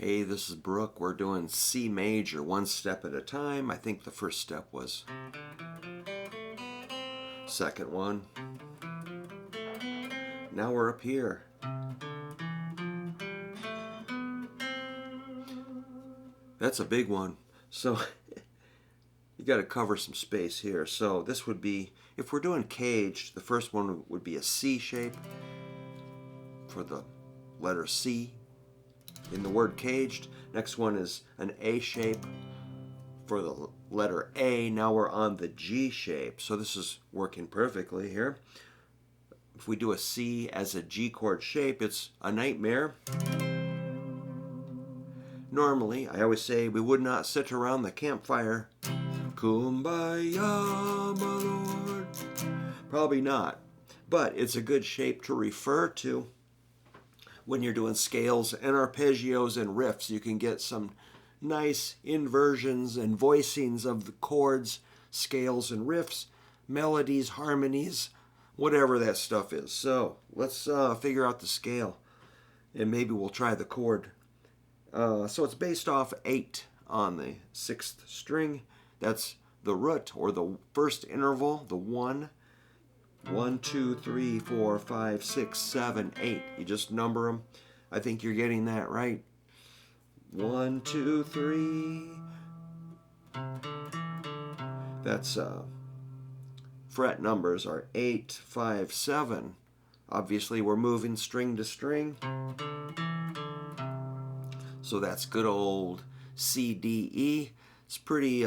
Hey, this is Brook. We're doing C major one step at a time. I think the first step was second one. Now we're up here. That's a big one. So you got to cover some space here. So this would be, if we're doing caged, the first one would be a C shape for the letter C in the word caged. Next one is an A shape for the letter A. Now we're on the G shape. So this is working perfectly here. If we do a C as a G chord shape, it's a nightmare. Normally, I always say we would not sit around the campfire. Kumbaya, my Lord. Probably not. But it's a good shape to refer to when you're doing scales and arpeggios and riffs. You can get some nice inversions and voicings of the chords, scales and riffs, melodies, harmonies, whatever that stuff is. So let's figure out the scale, and maybe we'll try the chord. So it's based off 8 on the 6th string. That's the root, or the first interval, the 1. 1, 2, 3, 4, 5, 6, 7, 8. You just number them. I think you're getting that right. 1, 2, 3. That's fret numbers are 8, 5, 7. Obviously, we're moving string to string. So that's good old C, D, E. It's pretty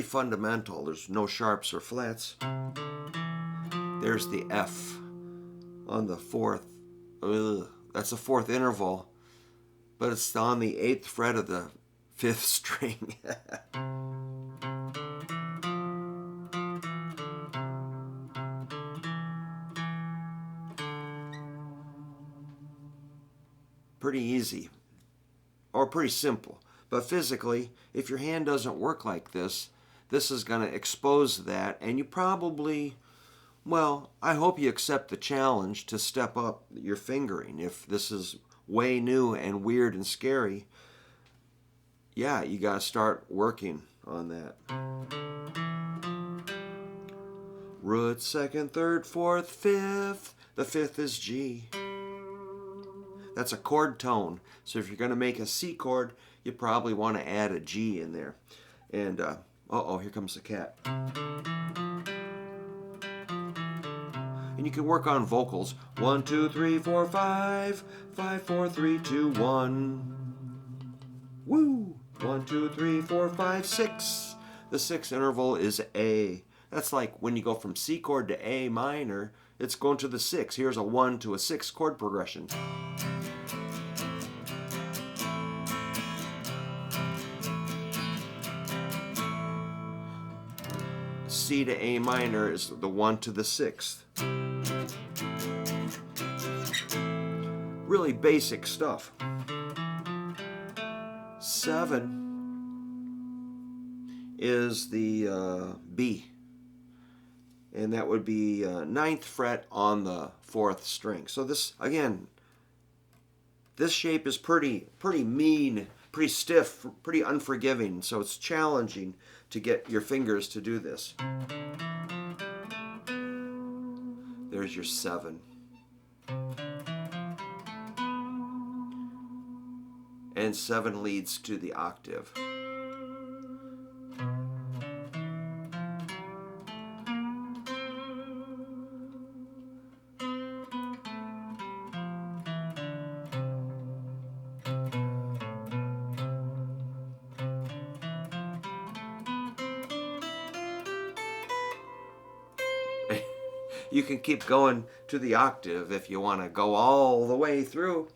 fundamental. There's no sharps or flats. There's the F on the 4th. That's the 4th interval, but it's on the 8th fret of the 5th string. Pretty easy, or pretty simple. But physically, if your hand doesn't work like this is going to expose that, and you probably, well, I hope you accept the challenge to step up your fingering. If this is way new and weird and scary, yeah, you got to start working on that. Root, 2nd, 3rd, 4th, 5th. The 5th is G. That's a chord tone. So if you're going to make a C chord, you probably want to add a G in there. And, uh-oh, here comes the cat. And you can work on vocals. 1, 2, 3, 4, 5. 5, 4, 3, 2, 1. Woo! 1, 2, 3, 4, 5, 6. The 6th interval is A. That's like when you go from C chord to A minor, it's going to the 6. Here's a 1 to a 6 chord progression. C to A minor is the 1 to the 6th. Really basic stuff. 7 is the B, and that would be 9th fret on the 4th string. So this, again, this shape is pretty mean, pretty stiff, pretty unforgiving, so it's challenging to get your fingers to do this. There's your 7. And 7 leads to the octave. You can keep going to the octave if you want to go all the way through.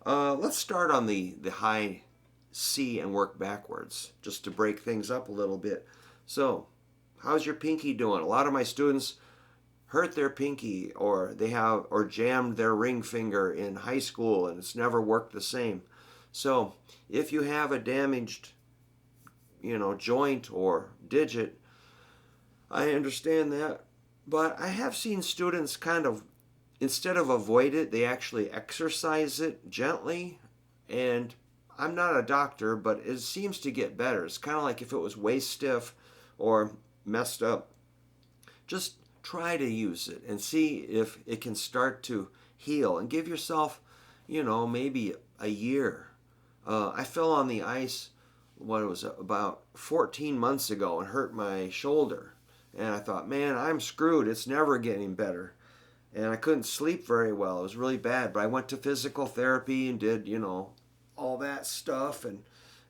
Let's start on the high C and work backwards, just to break things up a little bit. So, how's your pinky doing? A lot of my students hurt their pinky, or jammed their ring finger in high school, and it's never worked the same. So, if you have a damaged, joint or digit, I understand that. But I have seen students kind of, instead of avoid it, they actually exercise it gently. And I'm not a doctor, but it seems to get better. It's kind of like if it was way stiff or messed up. Just try to use it and see if it can start to heal, and give yourself, maybe a year. I fell on the ice, what was it, about 14 months ago, and hurt my shoulder. And I thought, man, I'm screwed. It's never getting better. And I couldn't sleep very well. It was really bad. But I went to physical therapy and did, all that stuff, and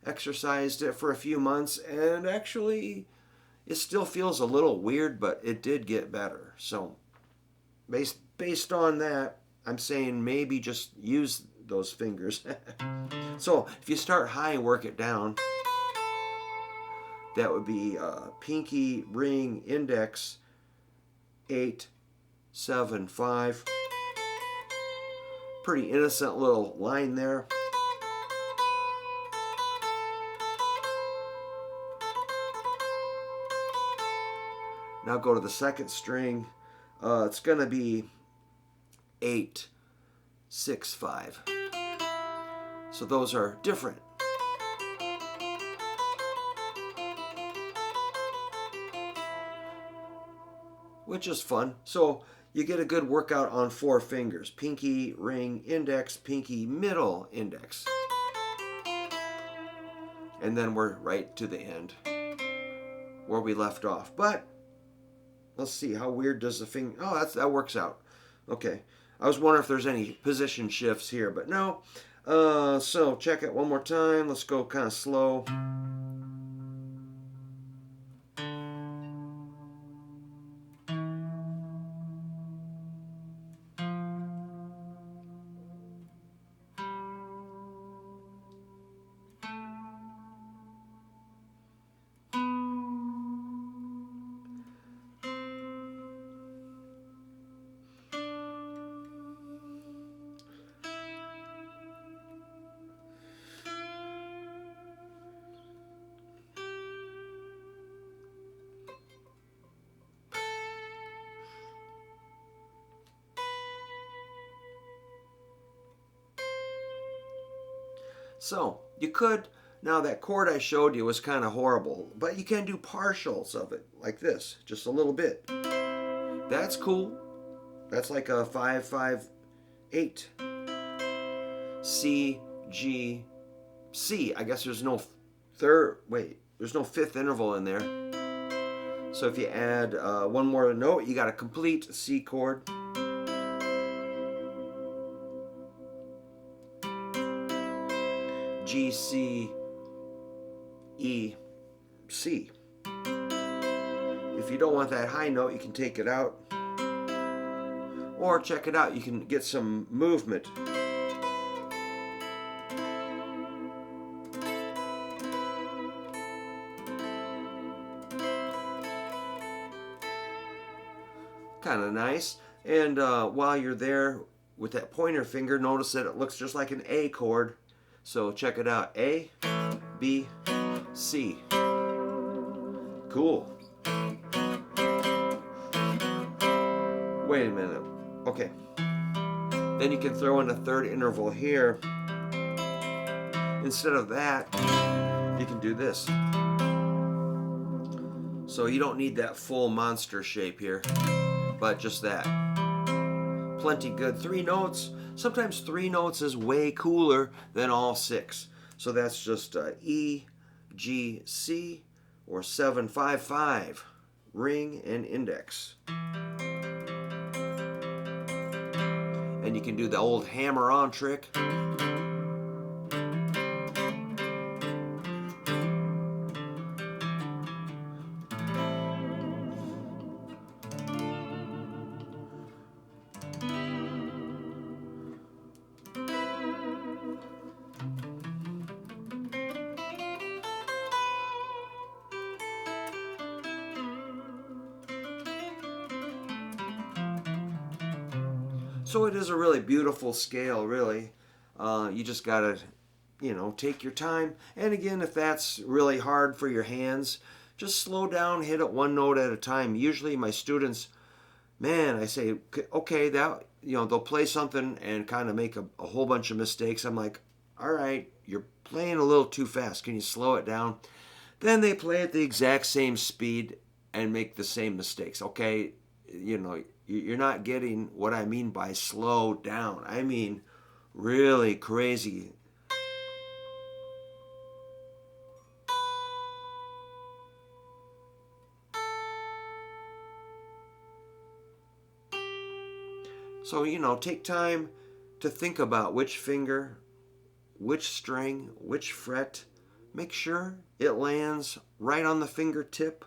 exercised it for a few months. And actually, it still feels a little weird, but it did get better. So based on that, I'm saying maybe just use those fingers. So if you start high and work it down, that would be pinky, ring, index, 8, 7, 5. Pretty innocent little line there. Now go to the second string. It's going to be 8, 6, 5. So those are different. Which is fun. So you get a good workout on 4 fingers. Pinky, ring, index, pinky, middle, index. And then we're right to the end where we left off. But let's see, how weird does the finger... Oh, that works out. Okay. I was wondering if there's any position shifts here, but no. So check it one more time. Let's go kind of slow. So you could, now that chord I showed you was kind of horrible, but you can do partials of it like this, just a little bit. That's cool. That's like a 5, 5, 8. C, G, C. I guess there's no there's no fifth interval in there. So if you add one more note, you got a complete C chord. G, C, E, C. If you don't want that high note, you can take it out. Or check it out, you can get some movement. Kind of nice. And while you're there with that pointer finger, notice that it looks just like an A chord. So check it out. A, B, C. Cool. Wait a minute. Okay. Then you can throw in a third interval here. Instead of that, you can do this. So you don't need that full monster shape here, but just that. Plenty good. 3 notes. Sometimes 3 notes is way cooler than all 6. So that's just E, G, C, or 7, 5, 5. Ring and index. And you can do the old hammer-on trick. So it is a really beautiful scale, really. You just gotta, take your time. And again, if that's really hard for your hands, just slow down, hit it 1 note at a time. Usually my students, man, I say, okay, that, they'll play something and kind of make a whole bunch of mistakes. I'm like, all right, you're playing too fast. Can you slow it down? Then they play at the exact same speed and make the same mistakes. Okay, you know, you're not getting what I mean by slow down. I mean really crazy. So, you know, take time to think about which finger, which string, which fret. Make sure it lands right on the fingertip,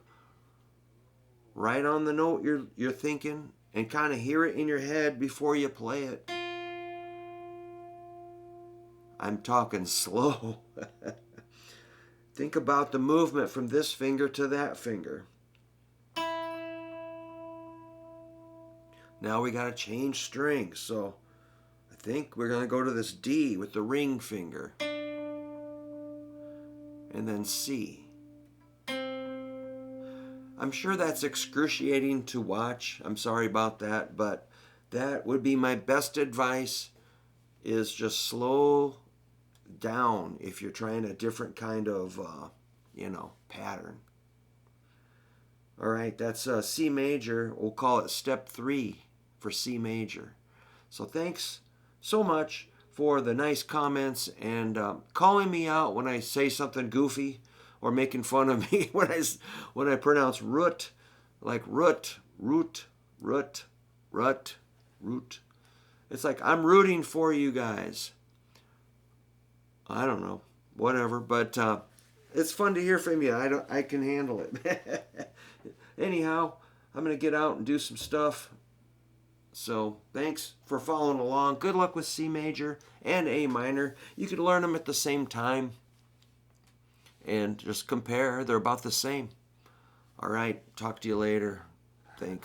right on the note you're thinking, and kind of hear it in your head before you play it. I'm talking slow. Think about the movement from this finger to that finger. Now we got to change strings. So I think we're going to go to this D with the ring finger. And then C. I'm sure that's excruciating to watch. I'm sorry about that, but that would be my best advice, is just slow down if you're trying a different kind of, pattern. All right, that's C major. We'll call it step 3 for C major. So thanks so much for the nice comments and calling me out when I say something goofy, or making fun of me when I pronounce root, like root. It's like I'm rooting for you guys. I don't know, whatever, but it's fun to hear from you. I can handle it. Anyhow, I'm gonna get out and do some stuff. So thanks for following along. Good luck with C major and A minor. You can learn them at the same time and just compare. They're about the same. All right, talk to you later. Thanks.